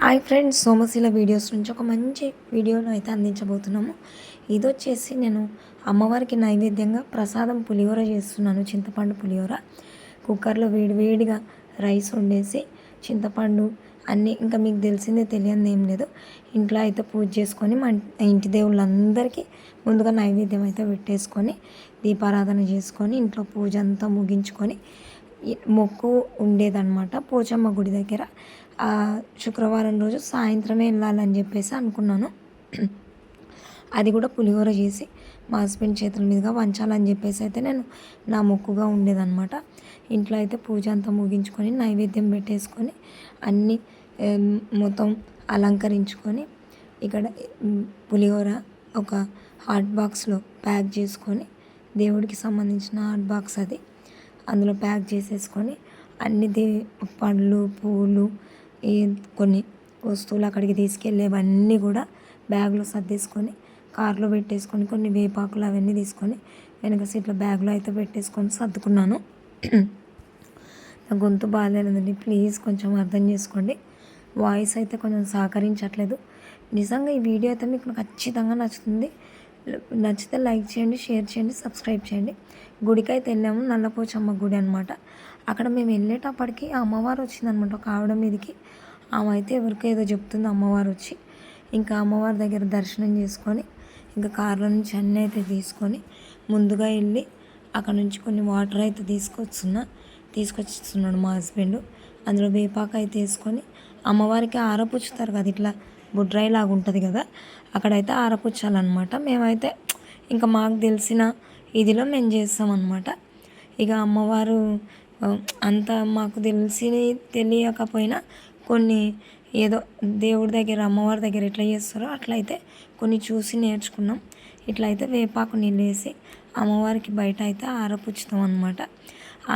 Hi friends, Somasila videos నుంచి ఒక మంచి వీడియోను అయితే అందించబోతున్నాము. ఇదొచ్చేసి నేను అమ్మవారికి నైవేద్యంగా ప్రసాదం పులిహోర చేస్తున్నాను. చింతపండు పులిహోర కుక్కర్లో వేడివేడిగా రైస్ వండేసి చింతపండు అన్నీ ఇంకా మీకు తెలిసిందే, తెలియనిది ఏం లేదు. ఇంట్లో అయితే పూజ చేసుకొని మా ఇంటి దేవుళ్ళందరికీ ముందుగా నైవేద్యం అయితే పెట్టేసుకొని దీపారాధన చేసుకొని ఇంట్లో పూజ అంతా ముగించుకొని మొక్కు ఉండేదన్నమాట పోచమ్మ గుడి దగ్గర. శుక్రవారం రోజు సాయంత్రమే వెళ్ళాలని చెప్పేసి అనుకున్నాను. అది కూడా పులిహోర చేసి మా హస్బెండ్ చేతుల మీదుగా వంచాలని చెప్పేసి అయితే నేను నా మొక్కుగా ఉండేదన్నమాట. ఇంట్లో అయితే పూజ అంతా ముగించుకొని నైవేద్యం పెట్టేసుకొని అన్నీ మొత్తం అలంకరించుకొని ఇక్కడ పులిహోర ఒక హాట్ బాక్స్లో ప్యాక్ చేసుకొని దేవుడికి సంబంధించిన హాట్ బాక్స్ అది అందులో ప్యాక్ చేసేసుకొని అన్ని పండ్లు పూలు కొన్ని వస్తువులు అక్కడికి తీసుకెళ్ళేవన్నీ కూడా బ్యాగ్లో సర్దేసుకొని కార్లో పెట్టేసుకొని కొన్ని వేపాకులు అవన్నీ తీసుకొని వెనక సీట్లో బ్యాగ్లో అయితే పెట్టేసుకొని సర్దుకున్నాను. నా గొంతు బాగాలేదండి, ప్లీజ్ కొంచెం అర్థం చేసుకోండి. వాయిస్ అయితే కొంచెం సహకరించట్లేదు. నిజంగా ఈ వీడియో అయితే మీకు ఖచ్చితంగా నచ్చుతుంది. నచ్చితే లైక్ చేయండి, షేర్ చేయండి, సబ్స్క్రైబ్ చేయండి. గుడికి అయితే వెళ్ళాము, నల్లపోచమ్మ గుడి అనమాట. అక్కడ మేము వెళ్ళేటప్పటికి ఆ అమ్మవారు వచ్చిందనమాట ఒక ఆవిడ మీదకి. ఆమె అయితే ఎవరికో ఏదో చెప్తుంది అమ్మవారు వచ్చి. ఇంకా అమ్మవారి దగ్గర దర్శనం చేసుకొని ఇంకా కార్లో నుంచి అన్నీ అయితే తీసుకొని ముందుగా వెళ్ళి అక్కడ నుంచి కొన్ని వాటర్ అయితే తీసుకొచ్చిస్తున్నాడు మా హస్బెండ్. అందులో వేపాకు అయితే వేసుకొని అమ్మవారికి ఆరపుచ్చుతారు కదా, ఇట్లా బుడ్రాయి లాగా ఉంటుంది కదా, అక్కడైతే ఆరపుచ్చాలన్నమాట. మేమైతే ఇంకా మాకు తెలిసిన ఇదిలో మేము చేస్తామన్నమాట. ఇక అమ్మవారు అంత మాకు తెలియకపోయినా కొన్ని ఏదో దేవుడి దగ్గర అమ్మవారి దగ్గర ఎట్లా చేస్తారో అట్లయితే కొన్ని చూసి నేర్చుకున్నాం. ఇట్లయితే వేపాకు నీళ్ళు వేసి అమ్మవారికి బయట అయితే ఆరపుచ్చుతాం అనమాట.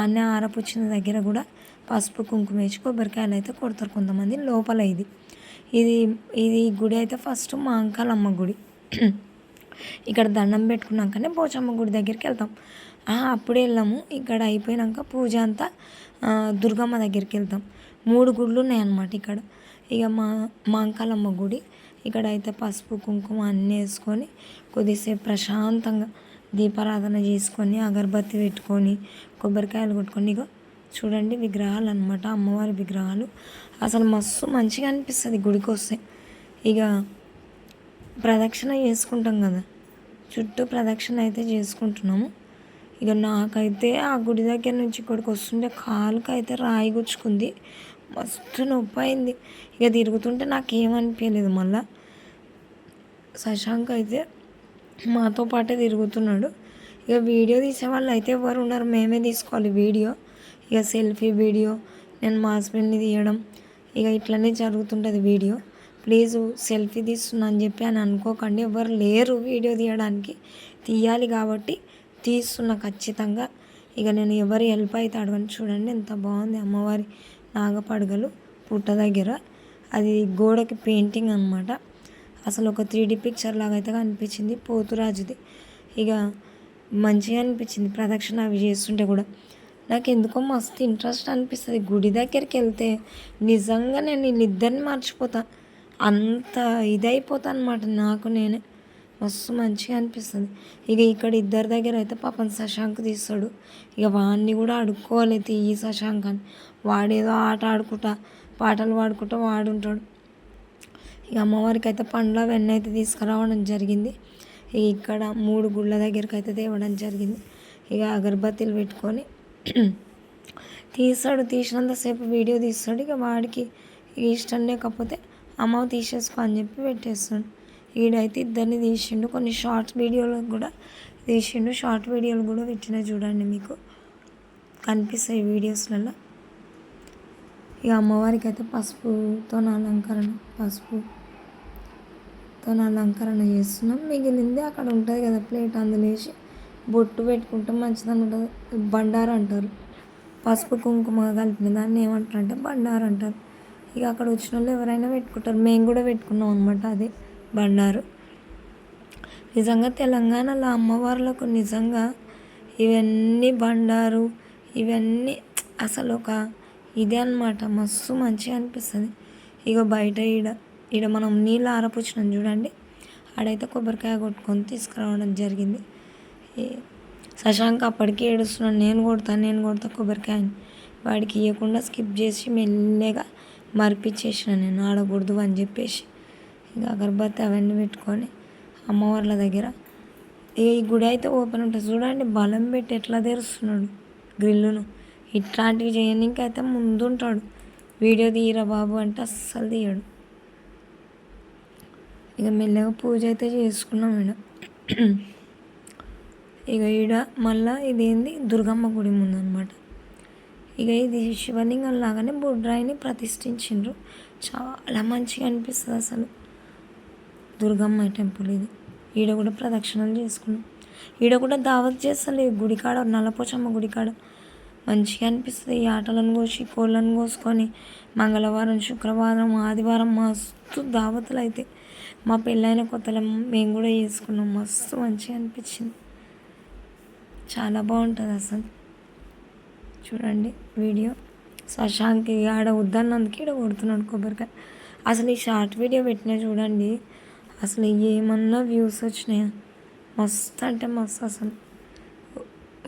ఆనే ఆరపుచ్చిన దగ్గర కూడా పసుపు కుంకుమ వేసి కొబ్బరికాయలు అయితే కొడతారు కొంతమంది లోపల. ఇది గుడి అయితే ఫస్ట్ మా అంకాలమ్మ గుడి. ఇక్కడ దండం పెట్టుకున్నాకనే పోచమ్మ గుడి దగ్గరికి వెళ్తాం. అప్పుడే వెళ్ళాము. ఇక్కడ అయిపోయాక పూజ అంతా దుర్గమ్మ దగ్గరికి వెళ్తాం. 3 గుళ్ళు ఉన్నాయన్నమాట ఇక్కడ. ఇక మా అంకాలమ్మ గుడి ఇక్కడ అయితే పసుపు కుంకుమ అన్నీ వేసుకొని కొద్దిసేపు ప్రశాంతంగా దీపారాధన చేసుకొని అగరబత్తి పెట్టుకొని కొబ్బరికాయలు కొట్టుకొని ఇక చూడండి విగ్రహాలు అనమాట, అమ్మవారి విగ్రహాలు. అసలు మస్తు మంచిగా అనిపిస్తుంది గుడికి వస్తే. ఇక ప్రదక్షిణ చేసుకుంటాం కదా, చుట్టూ ప్రదక్షిణ అయితే చేసుకుంటున్నాము. ఇక నాకైతే ఆ గుడి దగ్గర నుంచి ఇక్కడికి వస్తుంటే కాలుకి అయితే రాయి గుచ్చుకుంది, మస్తు నొప్పి అయింది. ఇక తిరుగుతుంటే నాకేమనిపించలేదు. మళ్ళా శశాంక్ అయితే మాతో పాటే తిరుగుతున్నాడు. ఇక వీడియో తీసేవాళ్ళు అయితే ఎవరు ఉన్నారు, మేమే తీసుకోవాలి వీడియో. ఇక సెల్ఫీ వీడియో నేను మా హస్బెండ్ని తీయడం ఇక ఇట్లనే జరుగుతుంటుంది వీడియో. ప్లీజ్ సెల్ఫీ తీస్తున్నా అని చెప్పి అని అనుకోకండి, ఎవరు లేరు వీడియో తీయడానికి. తీయాలి కాబట్టి తీస్తున్నా ఖచ్చితంగా. ఇక నేను ఎవరి హెల్ప్ అయితే అడగను. చూడండి ఎంత బాగుంది అమ్మవారి నాగపడగలు పుట్ట దగ్గర. అది గోడకి పెయింటింగ్ అనమాట. అసలు ఒక 3D పిక్చర్ లాగా అయితే అనిపించింది, పోతురాజుది. ఇక మంచిగా అనిపించింది ప్రదక్షిణ అవి చేస్తుంటే కూడా. నాకు ఎందుకో మస్తు ఇంట్రెస్ట్ అనిపిస్తుంది గుడి దగ్గరికి వెళ్తే. నిజంగా నేను వీళ్ళిద్దరిని మర్చిపోతా, అంత ఇదైపోతా అనమాట నాకు నేనే. మస్తు మంచిగా అనిపిస్తుంది. ఇక ఇక్కడ ఇద్దరి దగ్గర అయితే పాపం శశాంక్ తీస్తాడు. ఇక వాడిని కూడా అడుక్కోవాలి తీయి శశాంక్ అని. వాడేదో ఆట ఆడుకుంటా పాటలు పాడుకుంటూ వాడుంటాడు. ఇక అమ్మవారికి అయితే పండ్ల వెన్న అయితే తీసుకురావడం జరిగింది. ఇక్కడ 3 గుళ్ళ దగ్గరికి అయితే తేవడం జరిగింది. ఇక అగరబత్తీలు పెట్టుకొని తీసినంతసేపు వీడియో తీస్తాడు. ఇక వాడికి ఇష్టం లేకపోతే అమ్మ తీసేసుకో అని చెప్పి పెట్టేస్తాడు. ఈడైతే ఇద్దరిని తీసిండు, కొన్ని షార్ట్ వీడియోలు కూడా తీసిండు. షార్ట్ వీడియోలు కూడా పెట్టినా చూడండి, మీకు కనిపిస్తాయి వీడియోస్లలో. ఇక అమ్మవారికి అయితే పసుపుతో అలంకరణ చేస్తున్నాం. మిగిలింది అక్కడ ఉంటుంది కదా ప్లేట్, అందులో వేసి బొట్టు పెట్టుకుంటే మంచిదని ఉంటుంది. బండారు అంటారు, పసుపు కుంకుమ కలిపిన దాన్ని ఏమంటారు అంటే బండారు అంటారు. ఇక అక్కడ వచ్చిన వాళ్ళు ఎవరైనా పెట్టుకుంటారు, మేము కూడా పెట్టుకున్నాం అనమాట. అదే బండారు. నిజంగా తెలంగాణలో అమ్మవార్లకు నిజంగా ఇవన్నీ బండారు ఇవన్నీ అసలు ఒక ఇదే అనమాట. మస్తు మంచిగా అనిపిస్తుంది. ఇగో బయట ఈడ ఈడ మనం నీళ్ళు ఆరపుచ్చినాం చూడండి, ఆడైతే కొబ్బరికాయ కొట్టుకొని తీసుకురావడం జరిగింది. శశాంక్ అప్పటికి ఏడుస్తున్నాడు, నేను కొడతా కొబ్బరికాయని. వాడికి ఇవ్వకుండా స్కిప్ చేసి మెల్లగా మరిపించేసిన, నేను ఆడకూడదు అని చెప్పేసి. ఇక అగరబత్తి అవన్నీ పెట్టుకొని అమ్మవార్ల దగ్గర ఈ గుడి అయితే ఓపెన్ ఉంటుంది చూడండి, బలం పెట్టి ఎట్లా తెరుస్తున్నాడు గ్రిల్లును. ఇట్లాంటివి చేయడానికి అయితే ముందుంటాడు. వీడియో తీయరా బాబు అంటే అస్సలు తీయడు. ఇక మెల్లగా పూజ అయితే చేసుకున్నాం ఈడ. ఇక ఈడ మళ్ళీ ఇదేంది దుర్గమ్మ గుడి ముందనమాట. ఇక ఇది శివలింగం లాగానే బుడ్రాయిని ప్రతిష్ఠించిండ్రు. చాలా మంచిగా అనిపిస్తుంది అసలు. దుర్గమ్మ టెంపుల్ ఇది. ఈడ కూడా ప్రదక్షిణలు చేసుకున్నాం. ఈడ కూడా దావత్ చేస్తలే గుడికాడ, నల్లపోచమ్మ గుడికాడ మంచిగా అనిపిస్తుంది. ఈ ఆటలను కోసి కోళ్ళను కోసుకొని మంగళవారం, శుక్రవారం, ఆదివారం మస్తు దావతులు అయితే. మా పెళ్ళైన కొత్తలో మేము కూడా చేసుకున్నాం. మస్తు మంచిగా అనిపించింది, చాలా బాగుంటుంది అసలు. చూడండి వీడియో. శశాంక్ ఆడ వద్దన్నందుకు ఈడ కొడుతున్నాడు కొబ్బరికాయ. అసలు ఈ షార్ట్ వీడియో పెట్టినా చూడండి, అసలు ఏమన్నా వ్యూస్ వచ్చినాయా, మస్తు అంటే మస్తు అసలు.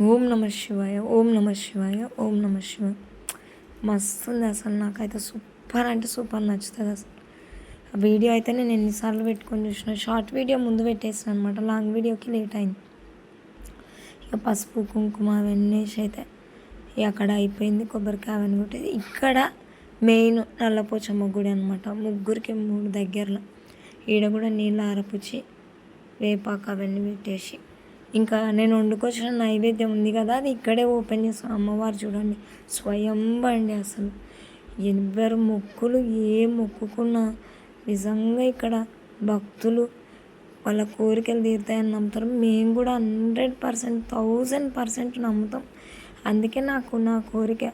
ఓం నమ శివాయ, ఓం నమ శివాయ, ఓం నమ శివాయ. మస్తు ఉంది అసలు. నాకైతే సూపర్ అంటే సూపర్ నచ్చుతుంది అసలు. ఆ వీడియో అయితే నేను ఎన్నిసార్లు పెట్టుకొని చూసిన. షార్ట్ వీడియో ముందు పెట్టేసాను అనమాట, లాంగ్ వీడియోకి లేట్ అయింది. ఇక పసుపు కుంకుమ అవన్నీ వేసి అయితే అక్కడ అయిపోయింది. కొబ్బరికాయ అవన్నీ కొట్టేది. ఇక్కడ మెయిన్ నల్లపోచమ్మ గుడి అనమాట, ముగ్గురికి 3 దగ్గరలో. ఈడ కూడా నీళ్ళు ఆరపుచ్చి వేపాకు అవన్నీ పెట్టేసి, ఇంకా నేను వండుకొచ్చిన నైవేద్యం ఉంది కదా, అది ఇక్కడే ఓపెన్ చేస్తాను. అమ్మవారు చూడండి స్వయంభూ అండి అసలు. ఎవరు మొక్కులు ఏ మొక్కుకున్నా నిజంగా ఇక్కడ భక్తులు వాళ్ళ కోరికలు తీరుతాయని నమ్ముతారు. మేము కూడా 100%, 1000% నమ్ముతాం. అందుకే నాకు నా కోరిక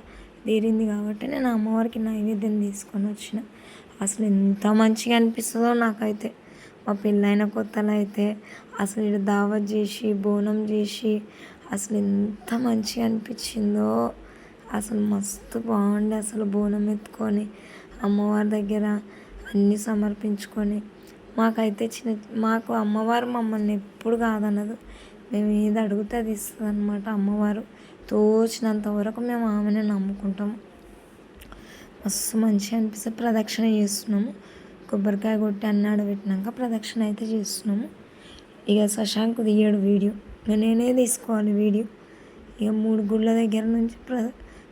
తీరింది కాబట్టి నేను అమ్మవారికి నైవేద్యం తీసుకొని వచ్చిన. అసలు ఎంత మంచిగా అనిపిస్తుందో నాకైతే. మా పెళ్ళైన కొత్తలో అయితే అసలు ఇక్కడ దావత్ చేసి బోనం చేసి అసలు ఎంత మంచిగా అనిపించిందో అసలు. మస్తు బాగుండే అసలు. బోనం ఎత్తుకొని అమ్మవారి దగ్గర అన్నీ సమర్పించుకొని, మాకు అమ్మవారు మమ్మల్ని ఎప్పుడు కాదనదు. మేము ఏది అడిగితే అది ఇస్తుంది అనమాట అమ్మవారు. తోచినంత వరకు మేము ఆమెనే నమ్ముకుంటాము. మస్తు మంచిగా అనిపిస్తుంది. ప్రదక్షిణ చేస్తున్నాము, కొబ్బరికాయ కొట్టి అన్నాడు పెట్టినాక ప్రదక్షిణ అయితే చేస్తున్నాము. ఇక శశాంక్ తీయడు వీడియో, ఇక నేనే తీసుకోవాలి వీడియో. ఇక 3 గుళ్ళ దగ్గర నుంచి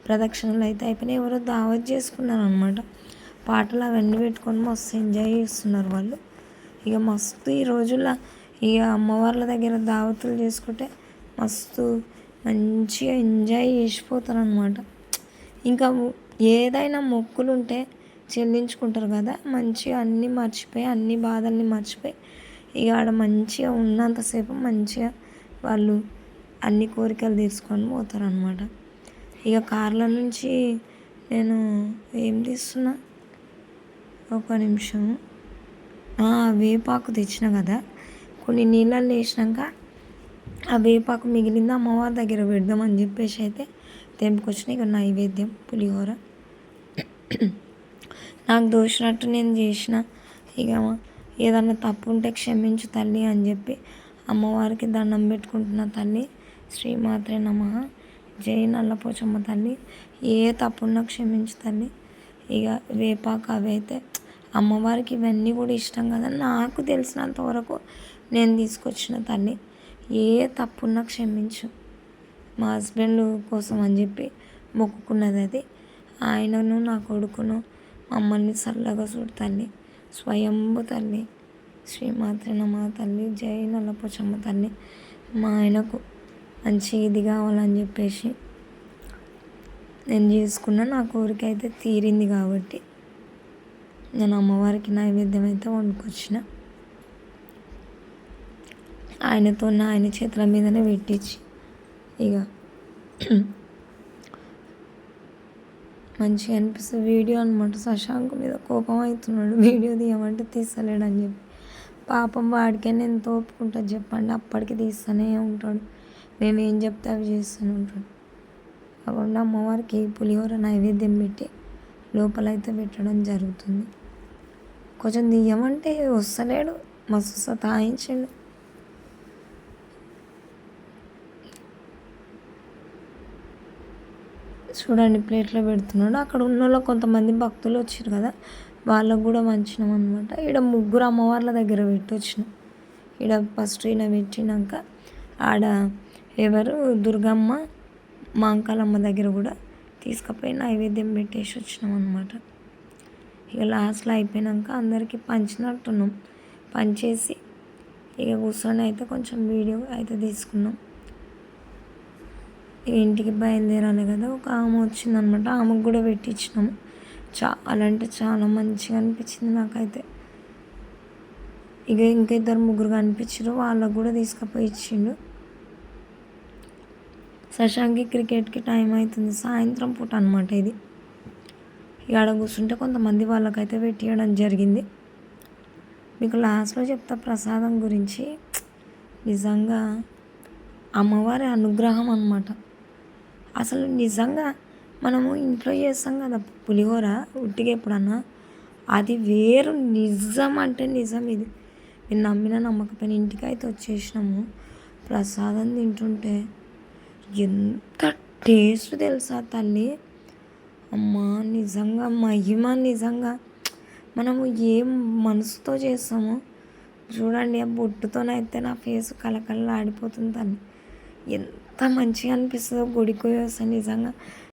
ప్రదక్షిణలు అయితే అయిపోయినాయి. ఎవరో దావత్ చేసుకున్నారు అనమాట. పాటలు అవన్నీ పెట్టుకొని మస్తు ఎంజాయ్ చేస్తున్నారు వాళ్ళు. ఇక మస్తు ఈ రోజుల్లో ఇక అమ్మవార్ల దగ్గర దావతులు చేసుకుంటే మస్తు మంచిగా ఎంజాయ్ చేసిపోతారు అనమాట. ఇంకా ఏదైనా మొక్కులు ఉంటే చెల్లించుకుంటారు కదా, మంచిగా అన్నీ మర్చిపోయి, అన్ని బాధల్ని మర్చిపోయి ఇక ఆడ మంచిగా ఉన్నంతసేపు మంచిగా వాళ్ళు అన్ని కోరికలు తీర్చుకొని పోతారు అనమాట. ఇక కార్ల నుంచి నేను ఏం తీస్తున్నా, ఒక నిమిషం. వేపాకు తెచ్చిన కదా, కొన్ని నీళ్ళల్లో వేసినాక ఆ వేపాకు మిగిలింది అమ్మవారి దగ్గర పెడదామని చెప్పేసి అయితే తెంపుకొచ్చిన. ఇక నైవేద్యం పులిహోర నాకు దోచినట్టు నేను చేసిన. ఇక ఏదన్నా తప్పు ఉంటే క్షమించు తల్లి అని చెప్పి అమ్మవారికి దండం పెట్టుకుంటున్న. తల్లి శ్రీమాత్రే నమః, జై నల్లపోచమ్మ తల్లి, ఏ తప్పున్నా క్షమించు తల్లి. ఇక వేపాకు అవి అయితే అమ్మవారికి ఇవన్నీ కూడా ఇష్టం కదా, నాకు తెలిసినంత వరకు నేను తీసుకొచ్చిన. తల్లి ఏ తప్పున్నా క్షమించు, మా హస్బెండ్ కోసం అని చెప్పి మొక్కుకున్నది అది. ఆయనను నా కొడుకును మమ్మల్ని చల్లగా చూడు తల్లి, స్వయంభూ తల్లి, శ్రీమాత్రే నమః తల్లి, జై నల్లపోచమ్మ తల్లి. మా ఆయనకు మంచి ఇది కావాలని చెప్పేసి నేను చేసుకున్న. నా కోరిక అయితే తీరింది కాబట్టి నేను అమ్మవారికి నైవేద్యం అయితే వండుకొచ్చిన. ఆయనతో ఆయన చేతుల మీదనే పెట్టించి ఇక మంచిగా అనిపిస్తుంది. వీడియో అనమాట. శశాంక్ మీద కోపం అవుతున్నాడు, వీడియో తీయమంటే తీస్తలేడు అని చెప్పి. పాపం వాడికైనా ఎంత ఒప్పుకుంటుంది చెప్పండి, అప్పటికి తీస్తూనే ఉంటాడు. మేము ఏం చెప్తే అవి చేస్తూనే ఉంటాడు. కాకుండా అమ్మవారికి పులిహోర నైవేద్యం పెట్టి లోపలైతే పెట్టడం జరుగుతుంది. కొంచెం తీయమంటే వస్తలేడు, మస్తు సతాయించిండు. చూడండి ప్లేట్లో పెడుతున్నాడు. అక్కడ ఉన్నోళ్ళు కొంతమంది భక్తులు వచ్చారు కదా, వాళ్ళకు కూడా వంచినాం అనమాట. ఈడ ముగ్గురు అమ్మవార్ల దగ్గర పెట్టొచ్చినాం. ఈడ ఫస్ట్ ఈయన పెట్టినాక ఆడ ఎవరు దుర్గమ్మ మాంకాలమ్మ దగ్గర కూడా తీసుకుపోయి నైవేద్యం పెట్టేసి వచ్చినాం అనమాట. ఇక లాస్ట్లో అయిపోయినాక అందరికీ పంచినట్టున్నాం. పంచేసి ఇక కూర్చొని అయితే కొంచెం వీడియో అయితే తీసుకున్నాం. ఇంటికి బయలుదేరాలి కదా, ఒక ఆమె వచ్చిందనమాట, ఆమెకు కూడా పెట్టించినాము. చాలా అంటే చాలా మంచిగా అనిపించింది నాకైతే. ఇక ఇంకా ఇద్దరు ముగ్గురు కనిపించారు, వాళ్ళకు కూడా తీసుకుపోయి ఇచ్చిండు. శశాంక్కి క్రికెట్కి టైం అవుతుంది, సాయంత్రం పూట అనమాట ఇది. ఇక ఆడ కూర్చుంటే కొంతమంది వాళ్ళకైతే పెట్టియడం జరిగింది. మీకు లాస్ట్లో చెప్తా ప్రసాదం గురించి. నిజంగా అమ్మవారి అనుగ్రహం అన్నమాట. అసలు నిజంగా మనము ఇంట్లో చేస్తాం కదా పులిహోర ఉట్టిగా ఎప్పుడన్నా, అది వేరు. నిజం అంటే నిజం ఇది. నేను నమ్మిన నమ్మకపోయిన ఇంటికైతే వచ్చేసినాము. ప్రసాదం తింటుంటే ఎంత టేస్ట్ తెలుసా తల్లి. అమ్మా నిజంగా మహిమ. నిజంగా మనము ఏం మనసుతో చేస్తామో చూడండి, ఆ బొట్టుతోనైతే నా ఫేస్ కలకల ఆడిపోతుంది తల్లి. ఎంత మంచిగా అనిపిస్తుందో గుడికి వస్తే నిజంగా